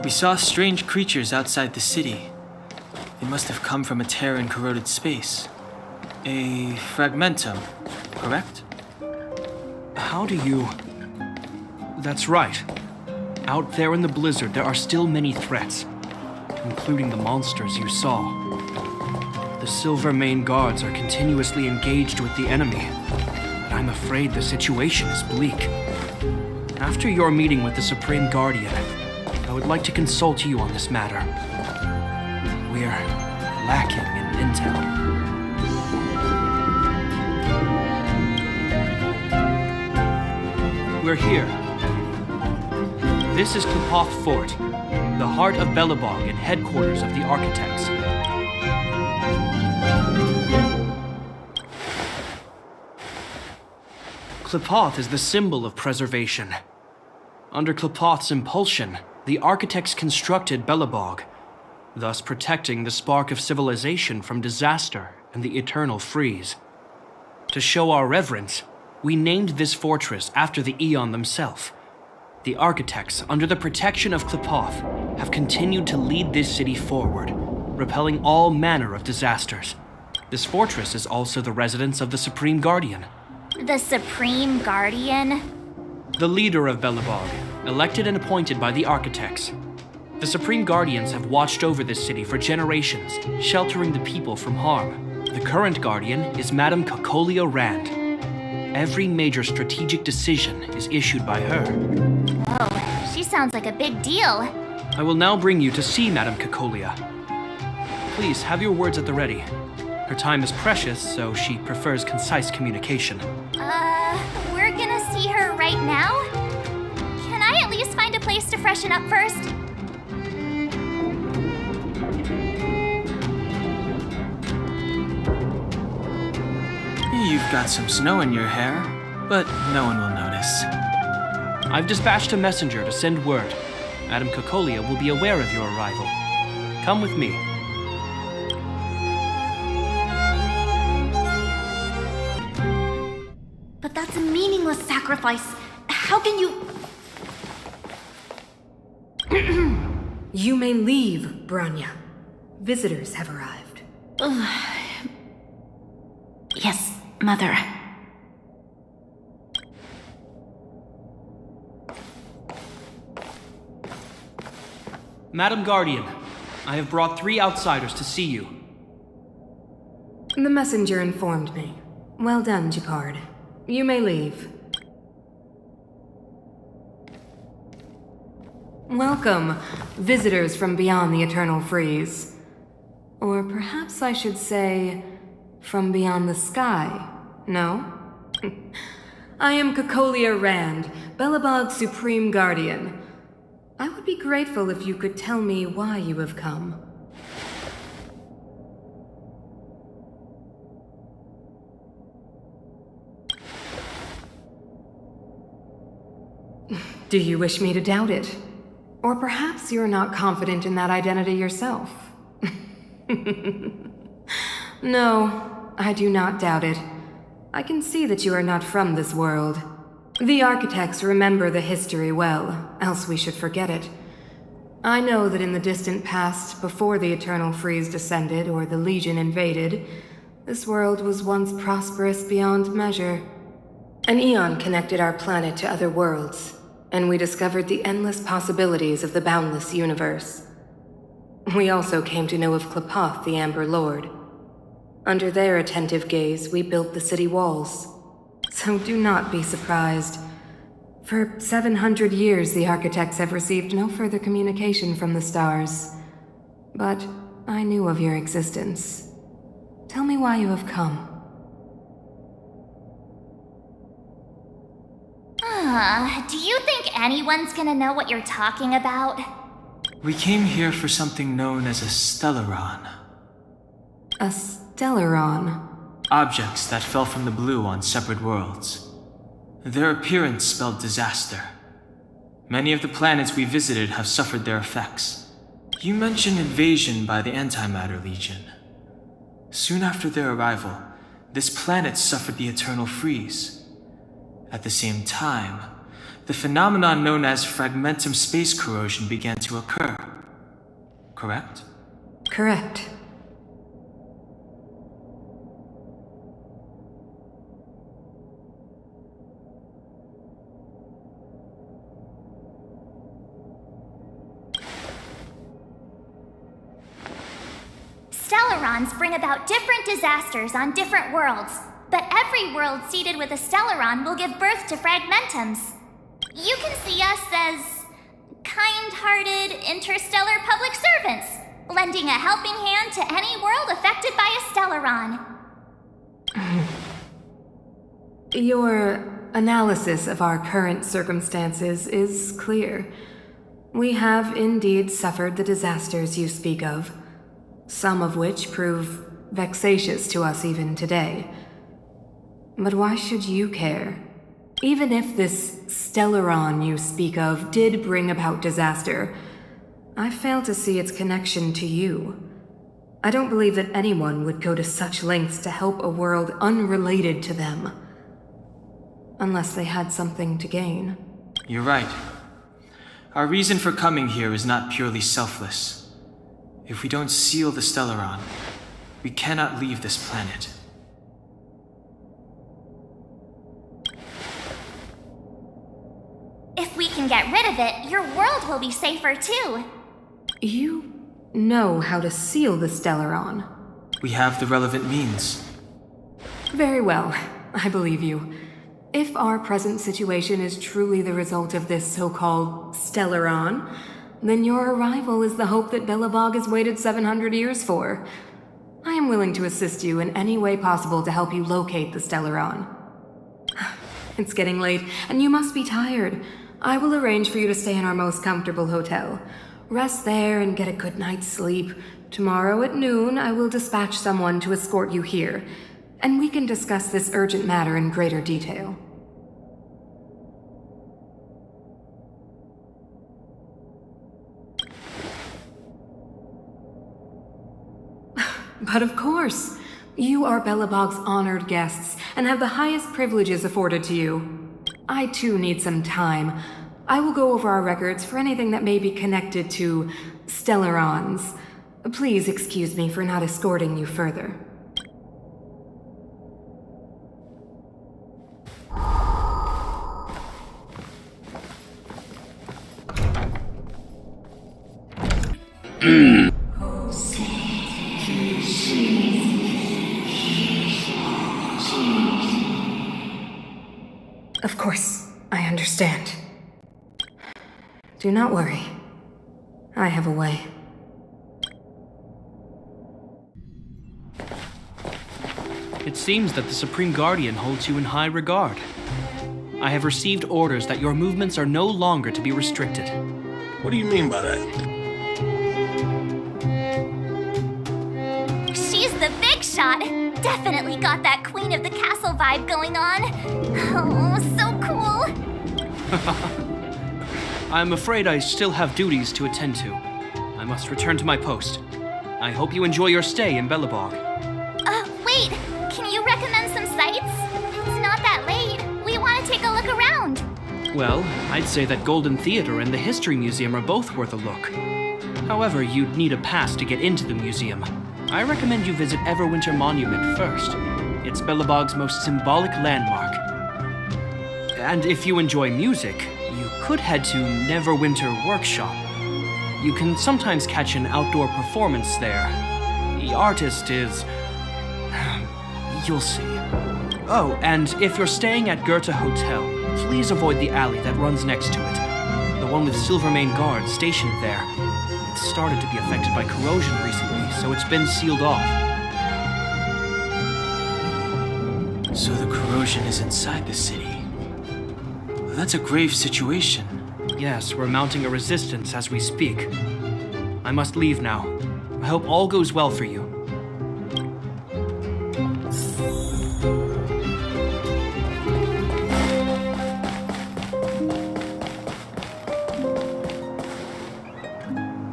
We saw strange creatures outside the city. They must have come from a tear in corroded space. A fragmentum, correct? How do you... That's right. Out there in the blizzard, there are still many threats, including the monsters you saw. The Silvermane guards are continuously engaged with the enemy, but I'm afraid the situation is bleak. After your meeting with the Supreme Guardian, I would like to consult you on this matter. We're lacking in intel. We're here. This is Klapoth Fort, the heart of Belobog and headquarters of the Architects. Klapoth is the symbol of preservation. Under Klapoth's impulsion, the Architects constructed Belobog, thus protecting the spark of civilization from disaster and the eternal freeze. To show our reverence, we named this fortress after the Aeon themselves. The Architects, under the protection of Klapoth, have continued to lead this city forward, repelling all manner of disasters. This fortress is also the residence of the Supreme Guardian. The Supreme Guardian? The leader of Belobog, elected and appointed by the Architects. The Supreme Guardians have watched over this city for generations, sheltering the people from harm. The current Guardian is Madame Cocolia Rand. Every major strategic decision is issued by her. Oh, she sounds like a big deal. I will now bring you to see Madame Cocolia. Please have your words at the ready. Her time is precious, so she prefers concise communication. We're gonna see her right now? Can I at least find a place to freshen up first? You've got some snow in your hair, but no one will notice. I've dispatched a messenger to send word. Madame Cocolia will be aware of your arrival. Come with me. But that's a meaningless sacrifice. How can you... You may leave, Branya. Visitors have arrived. Yes, Mother. Madam Guardian, I have brought 3 outsiders to see you. The messenger informed me. Well done, Jacquard. You may leave. Welcome, visitors from beyond the eternal freeze. Or perhaps I should say, from beyond the sky, no? I am Cocolia Rand, Belobog's Supreme Guardian. I would be grateful if you could tell me why you have come. Do you wish me to doubt it? Or perhaps you're not confident in that identity yourself? No, I do not doubt it. I can see that you are not from this world. The Architects remember the history well, else we should forget it. I know that in the distant past, before the Eternal Freeze descended or the Legion invaded, this world was once prosperous beyond measure. An Aeon connected our planet to other worlds, and we discovered the endless possibilities of the boundless universe. We also came to know of Klapoth, the Amber Lord. Under their attentive gaze, we built the city walls. So do not be surprised. For 700 years, the Architects have received no further communication from the stars. But I knew of your existence. Tell me why you have come. Do you think anyone's gonna know what you're talking about? We came here for something known as a stellaron. A stellaron? Objects that fell from the blue on separate worlds. Their appearance spelled disaster. Many of the planets we visited have suffered their effects. You mentioned invasion by the Antimatter Legion. Soon after their arrival, this planet suffered the Eternal Freeze. At the same time, the phenomenon known as fragmentum space corrosion began to occur. Correct? Correct. Stellarons bring about different disasters on different worlds, but every world seeded with a Stellaron will give birth to fragmentums. You can see us as kind-hearted interstellar public servants, lending a helping hand to any world affected by a Stellaron. Your analysis of our current circumstances is clear. We have indeed suffered the disasters you speak of, some of which prove vexatious to us even today. But why should you care? Even if this Stellaron you speak of did bring about disaster, I fail to see its connection to you. I don't believe that anyone would go to such lengths to help a world unrelated to them. Unless they had something to gain. You're right. Our reason for coming here is not purely selfless. If we don't seal the Stellaron, we cannot leave this planet. If we can get rid of it, your world will be safer too. You know how to seal the Stellaron. We have the relevant means. Very well, I believe you. If our present situation is truly the result of this so-called Stellaron, then your arrival is the hope that Belobog has waited 700 years for. I am willing to assist you in any way possible to help you locate the Stellaron. It's getting late, and you must be tired. I will arrange for you to stay in our most comfortable hotel. Rest there and get a good night's sleep. Tomorrow at noon, I will dispatch someone to escort you here, and we can discuss this urgent matter in greater detail. But of course, you are Belobog's honored guests and have the highest privileges afforded to you. I too need some time. I will go over our records for anything that may be connected to Stellarons. Please excuse me for not escorting you further. Of course, I understand. Do not worry. I have a way. It seems that the Supreme Guardian holds you in high regard. I have received orders that your movements are no longer to be restricted. What do you mean by that? She's the big shot. Definitely got that Queen of the Castle vibe going on. Oh, so cool. I'm afraid I still have duties to attend to. I must return to my post. I hope you enjoy your stay in Belobog. Wait. Can you recommend some sights? It's not that late. We want to take a look around. Well, I'd say that Golden Theater and the History Museum are both worth a look. However, you'd need a pass to get into the museum. I recommend you visit Everwinter Monument first. It's Belobog's most symbolic landmark. And if you enjoy music, you could head to Neverwinter Workshop. You can sometimes catch an outdoor performance there. The artist is... you'll see. Oh, and if you're staying at Goethe Hotel, please avoid the alley that runs next to it. The one with Silvermane guards stationed there. It started to be affected by corrosion recently, so it's been sealed off. So the corrosion is inside the city. That's a grave situation. Yes, we're mounting a resistance as we speak. I must leave now. I hope all goes well for you.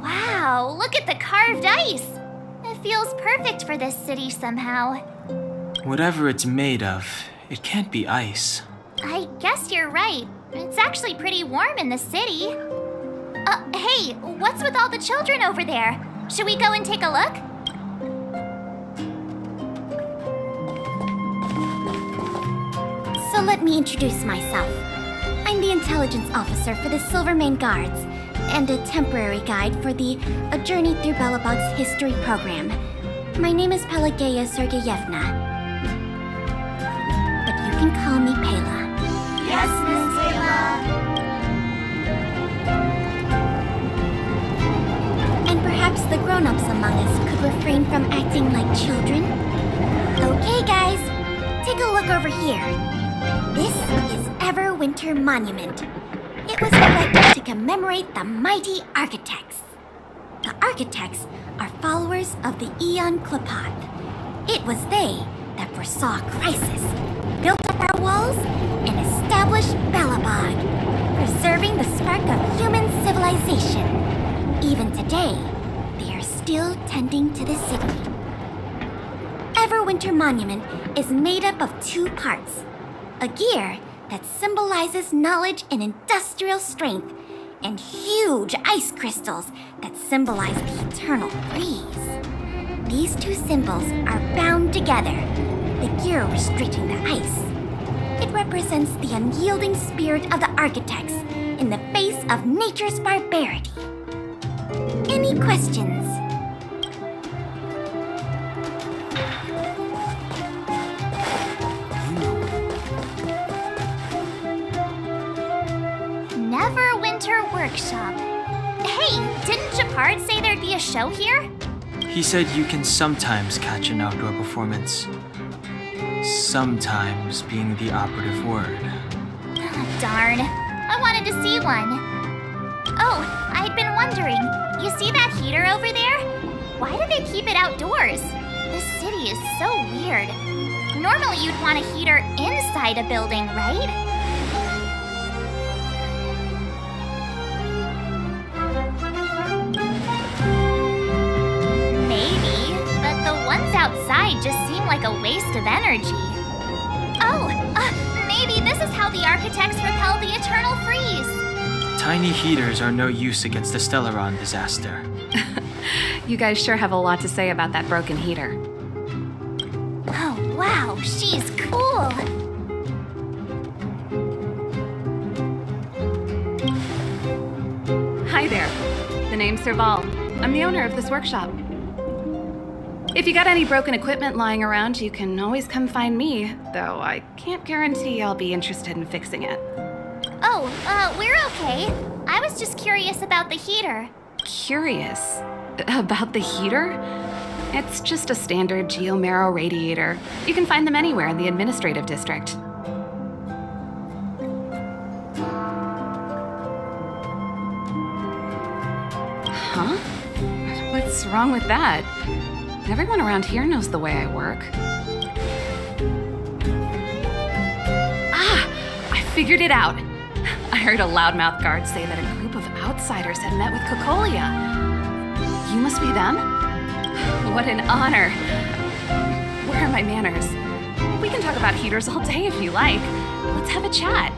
Wow, look at the carved ice. It feels perfect for this city somehow. Whatever it's made of, it can't be ice. I guess you're right. It's actually pretty warm in the city. Hey, what's with all the children over there? Should we go and take a look? So let me introduce myself. I'm the intelligence officer for the Silvermane Guards, and a temporary guide for the A Journey Through Belobog's history program. My name is Pelageya Sergeyevna. But you can call me Pela. Yes, Miss Taylor. And perhaps the grown-ups among us could refrain from acting like children. Okay, guys, take a look over here. This is Everwinter Monument. It was erected to commemorate the mighty architects. The architects are followers of the Aeon Klapoth. It was they that foresaw crisis, built up our walls, and established Belobog, preserving the spark of human civilization. Even today, they are still tending to the city. Everwinter Monument is made up of 2 parts. A gear that symbolizes knowledge and industrial strength, and huge ice crystals that symbolize the eternal freeze. These 2 symbols are bound together, the gear restricting the ice. It represents the unyielding spirit of the architects in the face of nature's barbarity. Any questions? Neverwinter Workshop. Hey, didn't Shepard say there'd be a show here? He said you can sometimes catch an outdoor performance. Sometimes being the operative word. Darn, I wanted to see one. Oh, I'd been wondering, you see that heater over there? Why do they keep it outdoors? This city is so weird. Normally you'd want a heater inside a building, right? Outside just seem like a waste of energy. Oh, maybe this is how the architects repel the eternal freeze. Tiny heaters are no use against the Stellaron disaster. You guys sure have a lot to say about that broken heater. Oh, wow, she's cool. Hi there. The name's Serval. I'm the owner of this workshop. If you got any broken equipment lying around, you can always come find me, though I can't guarantee I'll be interested in fixing it. Oh, we're okay. I was just curious about the heater. Curious? About the heater? It's just a standard geomarrow radiator. You can find them anywhere in the administrative district. Huh? What's wrong with that? Everyone around here knows the way I work. Ah! I figured it out! I heard a loudmouth guard say that a group of outsiders had met with Cocolia. You must be them? What an honor! Where are my manners? We can talk about heaters all day if you like. Let's have a chat.